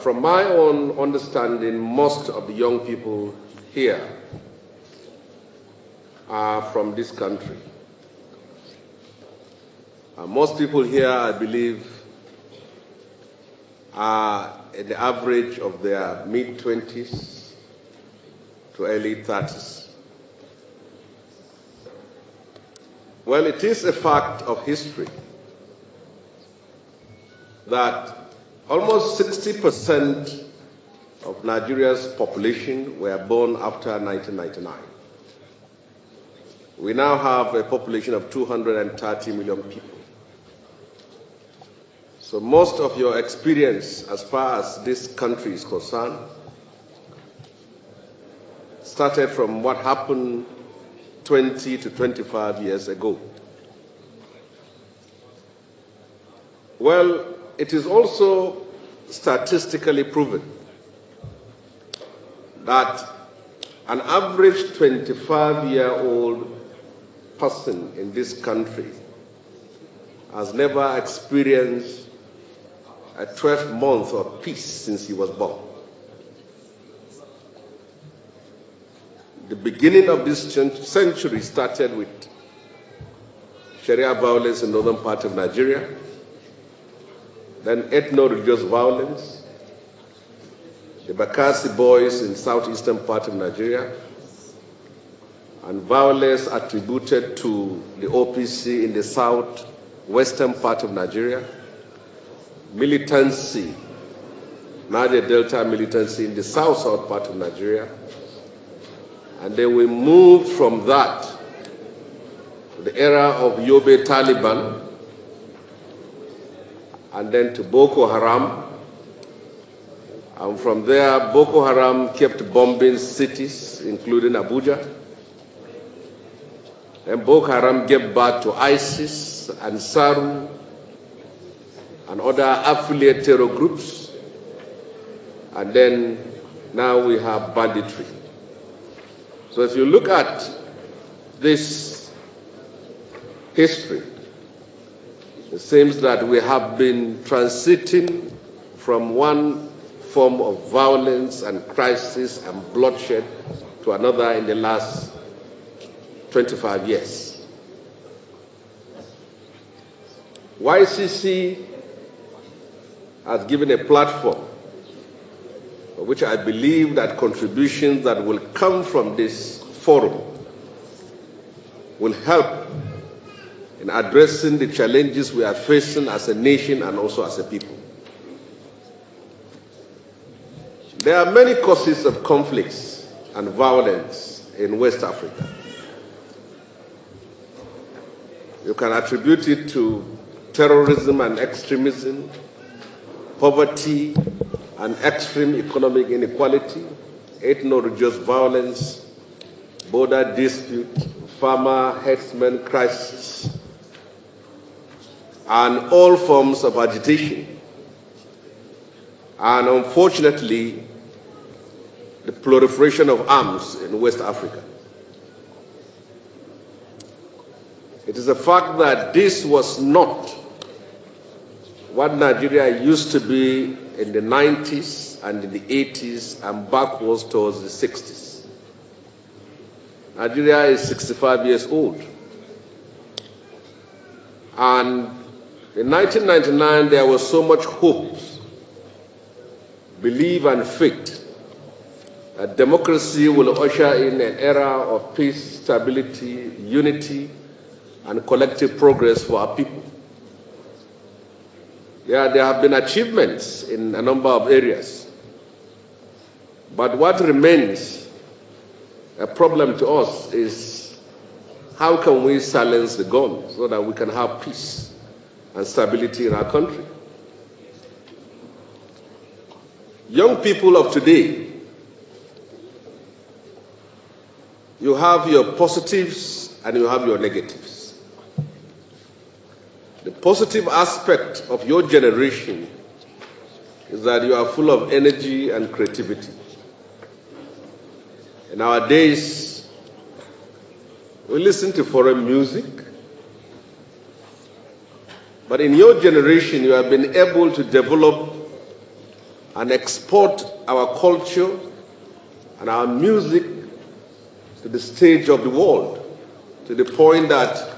From my own understanding, most of the young people here are from this country. Most people here, I believe, are at the average of their mid-20s to early 30s. Well, it is a fact of history that almost 60% of Nigeria's population were born after 1999. We now have a population of 230 million people. So most of your experience as far as this country is concerned started from what happened 20 to 25 years ago. Well, it is also statistically proven that an average 25-year-old person in this country has never experienced a 12-month of peace since he was born. The beginning of this century started with Sharia violence in the northern part of Nigeria, then ethno-religious violence, the Bakassi boys in southeastern part of Nigeria, and violence attributed to the OPC in the southwestern part of Nigeria, militancy, Niger Delta militancy in the south part of Nigeria, and then we moved from that to the era of Yobe Taliban, and then to Boko Haram, and from there Boko Haram kept bombing cities, including Abuja. Then Boko Haram gave birth to ISIS and SARU and other affiliate terror groups, and then now we have banditry. So if you look at this history, it seems that we have been transiting from one form of violence and crisis and bloodshed to another in the last 25 years. YCC has given a platform for which I believe that contributions that will come from this forum will help in addressing the challenges we are facing as a nation and also as a people. There are many causes of conflicts and violence in West Africa. You can attribute it to terrorism and extremism, poverty and extreme economic inequality, ethno-religious violence, border dispute, farmer-herdsman crisis, and all forms of agitation. And unfortunately, the proliferation of arms in West Africa. It is a fact that this was not what Nigeria used to be in the 90s and in the 80s and backwards towards the 60s. Nigeria is 65 years old. And in 1999, there was so much hope, belief and faith that democracy will usher in an era of peace, stability, unity, and collective progress for our people. Yeah, there have been achievements in a number of areas. But what remains a problem to us is how can we silence the gun so that we can have peace and stability in our country? Young people of today, you have your positives and you have your negatives. The positive aspect of your generation is that you are full of energy and creativity. In our days, we listen to foreign music, but in your generation, you have been able to develop and export our culture and our music to the stage of the world, to the point that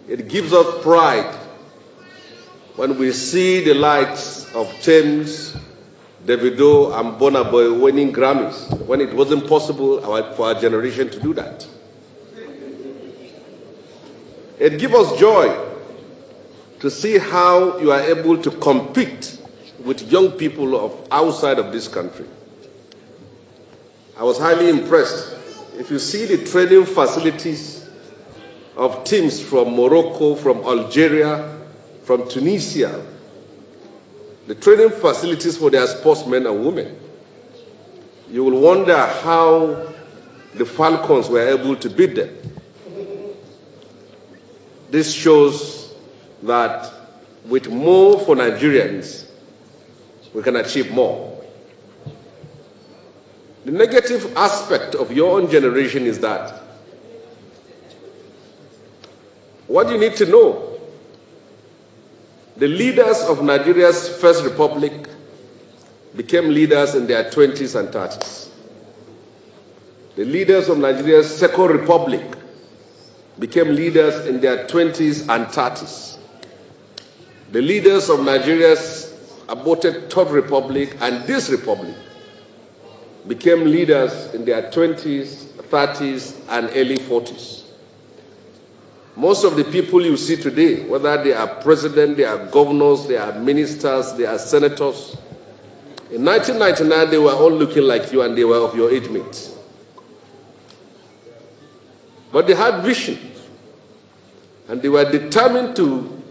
it gives us pride when we see the likes of James, Davido, and Burna Boy winning Grammys, when it wasn't possible for our generation to do that. It gives us joy to see how you are able to compete with young people outside of this country. I was highly impressed. If you see the training facilities of teams from Morocco, from Algeria, from Tunisia, the training facilities for their sportsmen and women, you will wonder how the Falcons were able to beat them. This shows that with more for Nigerians, we can achieve more. The negative aspect of your own generation is that what you need to know, the leaders of Nigeria's First Republic became leaders in their 20s and 30s. The leaders of Nigeria's Second Republic became leaders in their 20s and 30s. The leaders of Nigeria's aborted Third Republic and this republic became leaders in their 20s, 30s, and early 40s. Most of the people you see today, whether they are presidents, they are governors, they are ministers, they are senators, in 1999 they were all looking like you and they were of your age mates. But they had vision and they were determined to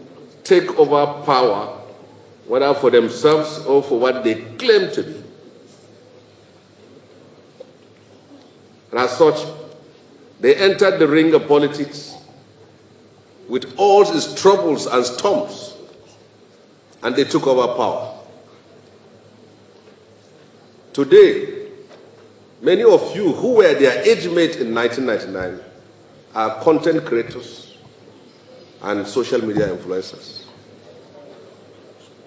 take over power, whether for themselves or for what they claim to be. And as such, they entered the ring of politics with all its troubles and storms, and they took over power. Today, many of you who were their age mates in 1999 are content creators and social media influencers.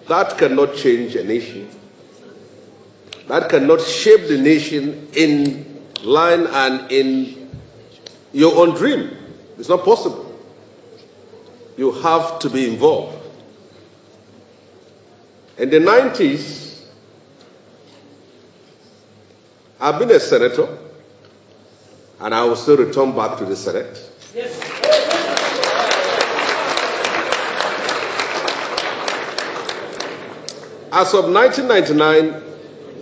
That cannot change a nation. That cannot shape the nation in line and in your own dream. It's not possible. You have to be involved. In the 90s, I've been a senator, and I will still return back to the Senate. Yes. As of 1999,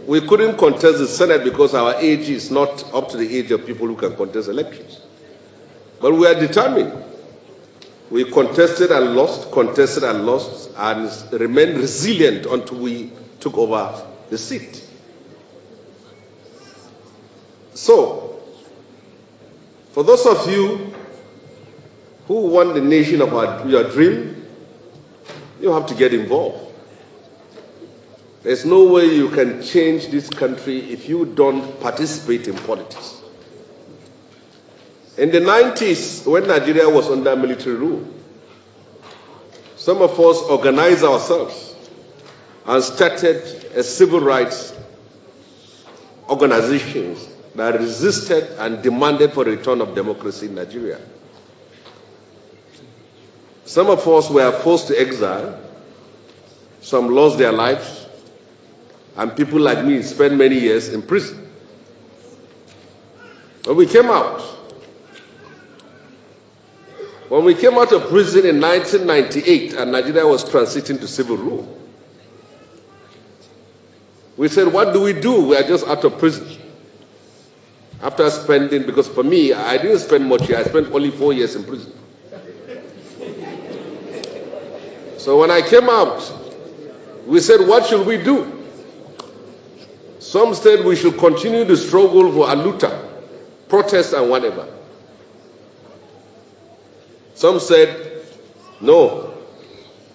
we couldn't contest the Senate because our age is not up to the age of people who can contest elections. But we are determined. We contested and lost, and remained resilient until we took over the seat. So, for those of you who want the nation of your dream, you have to get involved. There's no way you can change this country if you don't participate in politics. In the 90s, when Nigeria was under military rule, some of us organized ourselves and started a civil rights organizations that resisted and demanded for the return of democracy in Nigeria. Some of us were forced to exile, some lost their lives, and people like me spent many years in prison. When we came out of prison in 1998 and Nigeria was transiting to civil rule, we said, what do? We are just out of prison. After spending, because for me, I didn't spend much here, I spent only 4 years in prison. So when I came out, we said, what should we do? Some said we should continue the struggle for Aluta, protest and whatever. Some said, no,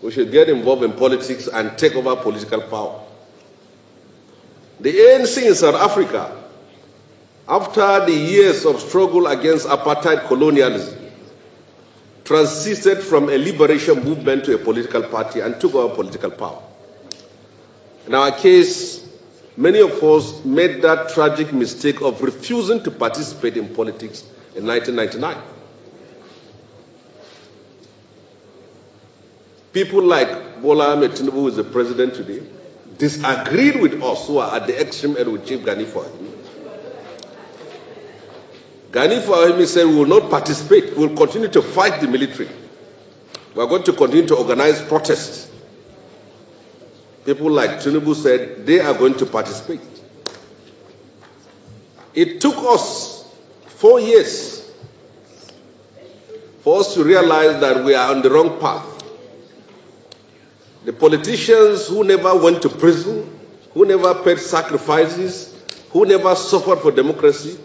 we should get involved in politics and take over political power. The ANC in South Africa, after the years of struggle against apartheid colonialism, transited from a liberation movement to a political party and took over political power. In our case, many of us made that tragic mistake of refusing to participate in politics in 1999. People like Bola Ahmed Tinubu, who is the president today, disagreed with us who are at the extreme end with Chief Gani Fahimi. Gani Fahimi said we will not participate, we will continue to fight the military. We are going to continue to organize protests. People like Tinubu said they are going to participate. It took us 4 years for us to realize that we are on the wrong path. The politicians who never went to prison, who never paid sacrifices, who never suffered for democracy,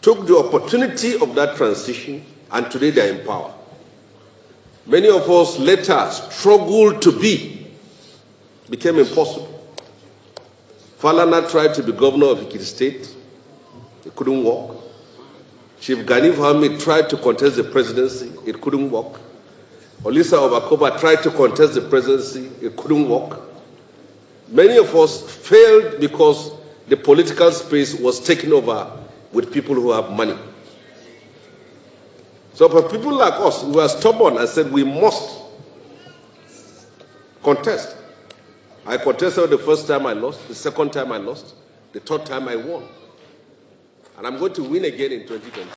took the opportunity of that transition, and today they are in power. Many of us later struggled to became impossible. Falana tried to be governor of Ekiti State. It couldn't work. Chief Gani Fahimi tried to contest the presidency. It couldn't work. Olisa Obakoba tried to contest the presidency. It couldn't work. Many of us failed because the political space was taken over with people who have money. So for people like us, we were stubborn and said we must contest. I contested the first time I lost, the second time I lost, the third time I won. And I'm going to win again in 2020.